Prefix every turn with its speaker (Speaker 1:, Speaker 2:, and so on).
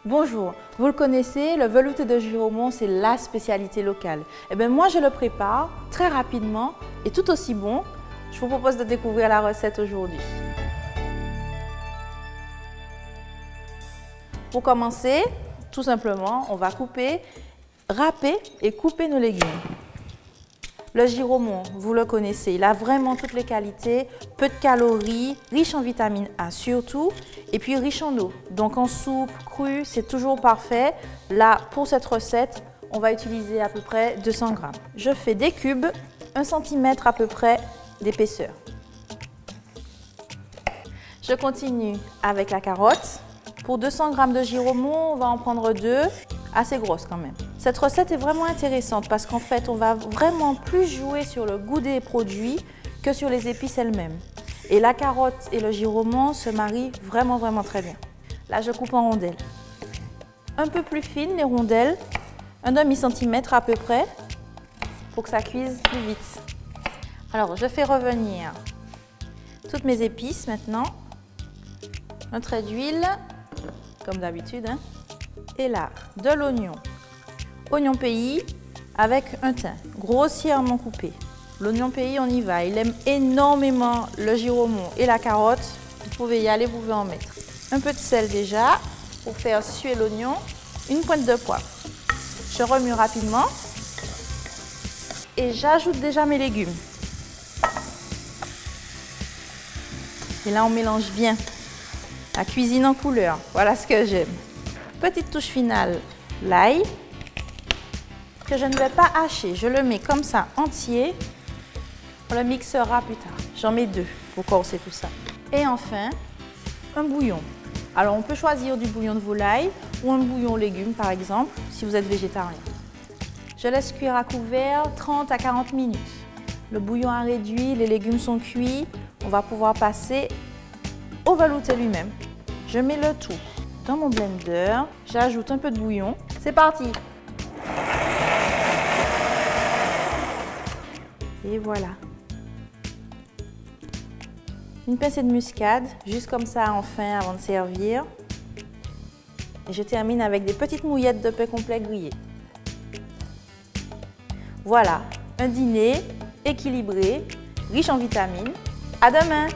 Speaker 1: Bonjour, vous le connaissez, le velouté de Giraumont, c'est la spécialité locale. Eh bien, moi, je le prépare très rapidement et tout aussi bon. Je vous propose de découvrir la recette aujourd'hui. Pour commencer, tout simplement, on va couper, râper et couper nos légumes. Le Giraumont, vous le connaissez, il a vraiment toutes les qualités, peu de calories, riche en vitamine A surtout, et puis riche en eau. Donc en soupe, crue, c'est toujours parfait. Là, pour cette recette, on va utiliser à peu près 200 g. Je fais des cubes, 1 cm à peu près d'épaisseur. Je continue avec la carotte. Pour 200 g de Giraumont, on va en prendre 2, assez grosses quand même. Cette recette est vraiment intéressante parce qu'en fait, on va vraiment plus jouer sur le goût des produits que sur les épices elles-mêmes. Et la carotte et le Giraumont se marient vraiment très bien. Là, je coupe en rondelles. Un peu plus fines les rondelles, 1/2 cm à peu près, pour que ça cuise plus vite. Alors, je fais revenir toutes mes épices maintenant. Un trait d'huile, comme d'habitude, hein. Et là, de l'oignon. Oignon pays avec un thym, grossièrement coupé. L'oignon pays, on y va. Il aime énormément le Giraumont et la carotte. Vous pouvez y aller, vous pouvez en mettre. Un peu de sel déjà pour faire suer l'oignon. Une pointe de poivre. Je remue rapidement. Et j'ajoute déjà mes légumes. Et là, on mélange bien. La cuisine en couleur, voilà ce que j'aime. Petite touche finale, l'ail, que je ne vais pas hacher. Je le mets comme ça, entier. On le mixera plus tard. J'en mets 2 pour corser tout ça. Et enfin, un bouillon. Alors, on peut choisir du bouillon de volaille ou un bouillon aux légumes, par exemple, si vous êtes végétarien. Je laisse cuire à couvert 30 à 40 minutes. Le bouillon a réduit, les légumes sont cuits. On va pouvoir passer au velouté lui-même. Je mets le tout dans mon blender. J'ajoute un peu de bouillon. C'est parti! Et voilà. Une pincée de muscade, juste comme ça enfin avant de servir. Et je termine avec des petites mouillettes de pain complet grillé. Voilà, un dîner équilibré, riche en vitamines. À demain!